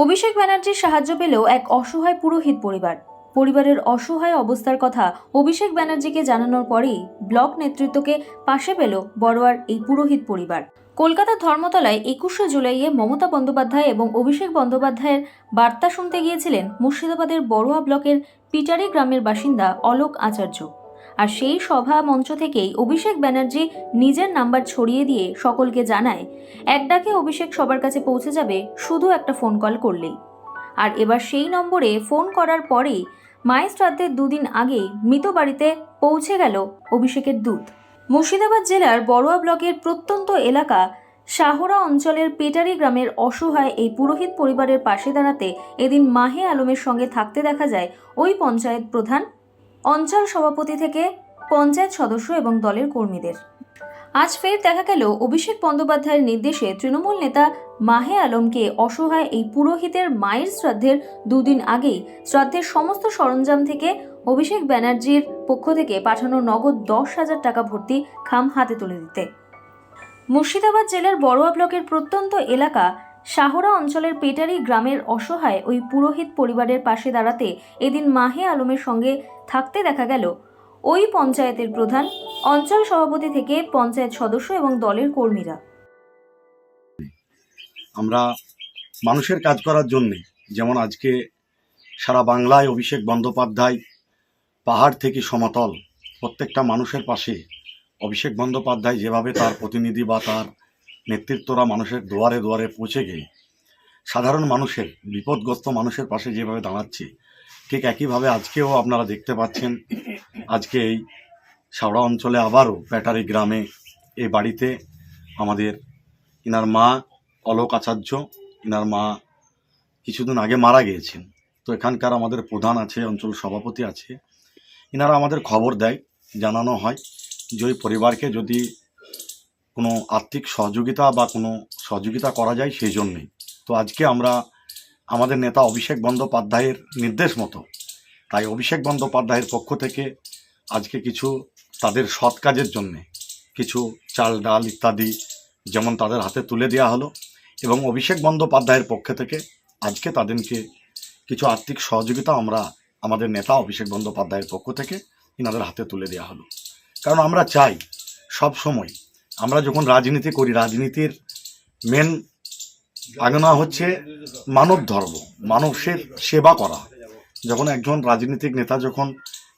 অভিষেক ব্যানার্জির সাহায্য পেলেও এক অসহায় পুরোহিত পরিবারের অসহায় অবস্থার কথা অভিষেক ব্যানার্জিকে জানানোর পরেই ব্লক নেতৃত্বকে পাশে পেল বড়োয়ার এই পুরোহিত পরিবার। কলকাতার ধর্মতলায় ২১শে জুলাইয়ে মমতা বন্দ্যোপাধ্যায় এবং অভিষেক বন্দ্যোপাধ্যায়ের বার্তা শুনতে গিয়েছিলেন মুর্শিদাবাদের বড়োয়া ব্লকের পিটারি গ্রামের বাসিন্দা অলোক আচার্য। আর সেই সভা মঞ্চ থেকেই অভিষেক ব্যানার্জি নিজের নাম্বার ছড়িয়ে দিয়ে সকলকে জানায়, এক ডাকে অভিষেক সবার কাছে পৌঁছে যাবে শুধু একটা ফোন কল করলেই। আর এবার সেই নম্বরে ফোন করার পরেই মায়ের শ্রাদ্ধের দুদিন আগেই মৃত বাড়িতে পৌঁছে গেল অভিষেকের দূত। মুর্শিদাবাদ জেলার বড়োয়া ব্লকের প্রত্যন্ত এলাকা শাহরা অঞ্চলের পেটারি গ্রামের অসহায় এই পুরোহিত পরিবারের পাশে দাঁড়াতে এদিন মাহে আলমের সঙ্গে থাকতে দেখা যায় ওই পঞ্চায়েত প্রধান, অঞ্চল সভাপতি থেকে পঞ্চায়েত সদস্য এবং দলের কর্মীদের। আজ ফের দেখা গেল অভিষেক বন্দ্যোপাধ্যায়ের নির্দেশে তৃণমূল নেতা মাহে আলমকে অসহায় এই পুরোহিতের মায়ের শ্রাদ্ধের দুদিন আগেই শ্রাদ্ধের সমস্ত সরঞ্জাম থেকে অভিষেক ব্যানার্জির পক্ষ থেকে পাঠানো নগদ ১০,০০০ টাকা ভর্তি খাম হাতে তুলে দিতে। মুর্শিদাবাদ জেলার বড়োয়া ব্লকের প্রত্যন্ত এলাকা শাহরা অঞ্চলের পেটারি গ্রামের অসহায় ওই পুরোহিত পরিবারের পাশে দাঁড়াতে এদিন মাহে আলমের সঙ্গে থাকতে দেখা গেল ওই পঞ্চায়েতের প্রধান, অঞ্চল সভাপতি থেকে পঞ্চায়েত সদস্য এবং দলের কর্মীরা। আমরা মানুষের কাজ করার জন্য, যেমন আজকে সারা বাংলায় অভিষেক বন্দ্যোপাধ্যায় পাহাড় থেকে সমতল প্রত্যেকটা মানুষের পাশে অভিষেক বন্দ্যোপাধ্যায় যেভাবে তার প্রতিনিধি বা তার নেতৃত্বরা মানুষের দুয়ারে দুয়ারে পৌঁছে গিয়ে সাধারণ মানুষের, বিপদগ্রস্ত মানুষের পাশে যেভাবে দাঁড়াচ্ছে, ঠিক একইভাবে আজকেও আপনারা দেখতে পাচ্ছেন। আজকে এই শাওড়া অঞ্চলে আবারও পেটারি গ্রামে এই বাড়িতে আমাদের ইনার মা অলোক আচার্য, ইনার মা কিছুদিন আগে মারা গিয়েছেন। তো এখানকার আমাদের প্রধান আছে, অঞ্চল সভাপতি আছে, ইনারা আমাদের খবর দেয়, জানানো হয় যে ওই পরিবারকে যদি কোনো আর্থিক সহযোগিতা বা কোনো সহযোগিতা করা যায় সেই জন্যেই। তো আজকে আমরা আমাদের নেতা অভিষেক বন্দ্যোপাধ্যায়ের নির্দেশ মতো, তাই অভিষেক বন্দ্যোপাধ্যায়ের পক্ষ থেকে আজকে কিছু তাদের সৎ কাজের জন্যে কিছু চাল ডাল ইত্যাদি যেমন তাদের হাতে তুলে দেওয়া হলো, এবং অভিষেক বন্দ্যোপাধ্যায়ের পক্ষ থেকে আজকে তাদেরকে কিছু আর্থিক সহযোগিতা আমরা আমাদের নেতা অভিষেক বন্দ্যোপাধ্যায়ের পক্ষ থেকে ইনাদের হাতে তুলে দেওয়া হলো। কারণ আমরা চাই সব সময়, আমরা যখন রাজনীতি করি, রাজনীতির মেন আগানা হচ্ছে মানব ধর্ম, মানুষের সেবা করা। যখন একজন রাজনীতিক নেতা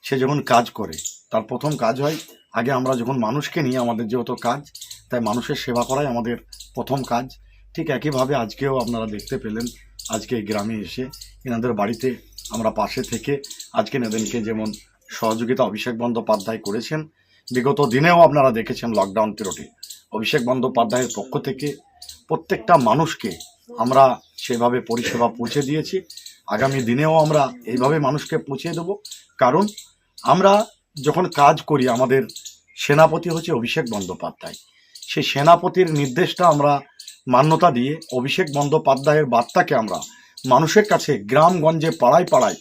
সে যখন কাজ করে, তার প্রথম কাজ হয় আগে আমরা যখন মানুষকে নিয়ে আমাদের যেহেতু কাজ, তাই মানুষের সেবা করাই আমাদের প্রথম কাজ। ঠিক একইভাবে আজকেও আপনারা দেখতে পেলেন, আজকে এই গ্রামে এসে এনাদের বাড়িতে আমরা পাশে থেকে আজকে এনাদেরকে যেমন সহযোগিতা অভিষেক বন্দ্যোপাধ্যায় করেছেন, বিগত দিনেও আপনারা দেখেছেন লকডাউন পিরিয়ডে অভিষেক বন্দ্যোপাধ্যায়ের পক্ষ থেকে প্রত্যেকটা মানুষকে আমরা সেভাবে পরিষেবা পৌঁছে দিয়েছি। আগামী দিনেও আমরা এইভাবে মানুষকে পৌঁছে দেব। কারণ আমরা যখন কাজ করি, আমাদের সেনাপতি হচ্ছে অভিষেক বন্দ্যোপাধ্যায়, সেই সেনাপতির নির্দেশটা আমরা মান্যতা দিয়ে অভিষেক বন্দ্যোপাধ্যায়ের বার্তাকে আমরা মানুষের কাছে গ্রামগঞ্জে পাড়ায় পাড়ায়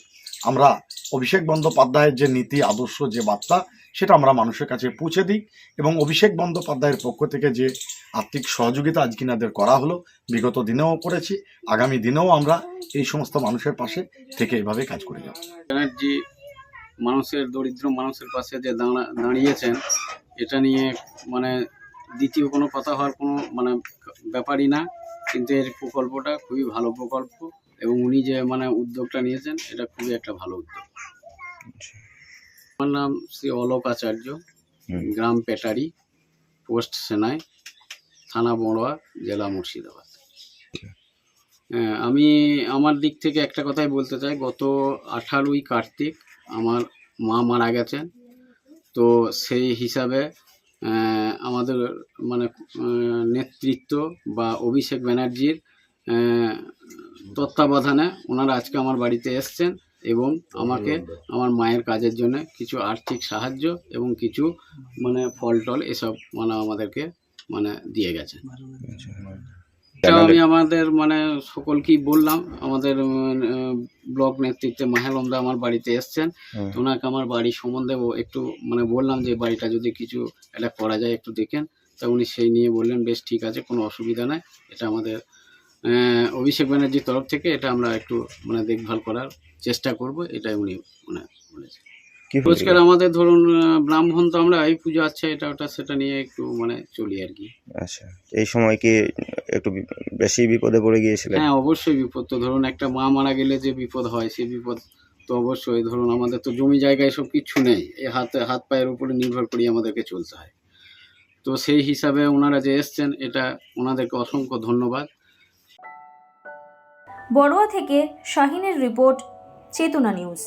আমরা অভিষেক বন্দ্যোপাধ্যায়ের যে নীতি আদর্শ, যে বার্তা, সেটা আমরা মানুষের কাছে পৌঁছে দিই। এবং অভিষেক বন্দ্যোপাধ্যায়ের পক্ষ থেকে যে আর্থিক সহযোগিতা আজকে এনাদের করা হলো, বিগত দিনেও করেছি, আগামী দিনেও আমরা এই সমস্ত মানুষের পাশে থেকে এইভাবে কাজ করে যাব। ব্যানার্জি মানুষের, দরিদ্র মানুষের পাশে যে দাঁড়িয়েছেন, এটা নিয়ে মানে দ্বিতীয় কোনো কথা হওয়ার কোনো ব্যাপারই না। কিন্তু এর প্রকল্পটা খুবই ভালো প্রকল্প, এবং উনি যে উদ্যোগটা নিয়েছেন, এটা খুবই একটা ভালো উদ্যোগ। আমার নাম শ্রী অলোক আচার্য, গ্রাম পেটারি, পোস্ট সেনাই, থানা বড়োয়া, জেলা মুর্শিদাবাদ। আমি আমার দিক থেকে একটা কথাই বলতে চাই। গত 18ই কার্তিক আমার মা মারা গেছেন। তো সেই হিসাবে আমাদের নেতৃত্ব বা অভিষেক ব্যানার্জির তত্ত্বাবধানে ওনারা আজকে আমার বাড়িতে এসছেন এবং আমাকে আমার মায়ের কাজের জন্য কিছু আর্থিক সাহায্য এবং কিছু ফল টল এসব আমাদেরকে দিয়ে গেছেন। আমি আমাদের সকলকেই বললাম, আমাদের ব্লক নেতৃত্বে মাহেলমদা আমার বাড়িতে এসছেন। তো ওনাকে আমার বাড়ি সম্বন্ধে একটু বললাম যে বাড়িটা যদি কিছু এটা করা যায় একটু দেখেন। তা উনি সেই নিয়ে বললেন, বেশ ঠিক আছে, কোনো অসুবিধা নাই, এটা আমাদের অভিষেক ব্যানার্জির তরফ থেকে এটা আমরা একটু মানে দেখভাল করার চেষ্টা করব, এটাই উনি মানে বলেছেন। কি রোজকার আমাদের ধরুন ব্রাহ্মণ তো আমরা এই পুজো আছে এটা ওটা সেটা নিয়ে একটু মানে চলি আর কি। আচ্ছা, এই সময় কি একটু বেশি বিপদে পড়ে গিয়েছিলেন? হ্যাঁ, অবশ্যই বিপদ তো, ধরুন একটা মা মারা গেলে যে বিপদ হয় সেই বিপদ তো অবশ্যই। ধরুন আমাদের তো জমি জায়গায় সব কিচ্ছু নেই, এই হাত পায়ের উপরে নির্ভর করে আমাদেরকে চলতে হয়। তো সেই হিসাবে ওনারা যে এসছেন এটা ওনাদেরকে অসংখ্য ধন্যবাদ। বড়ুয়া থেকে শাহিনের রিপোর্ট, চেতনা নিউজ।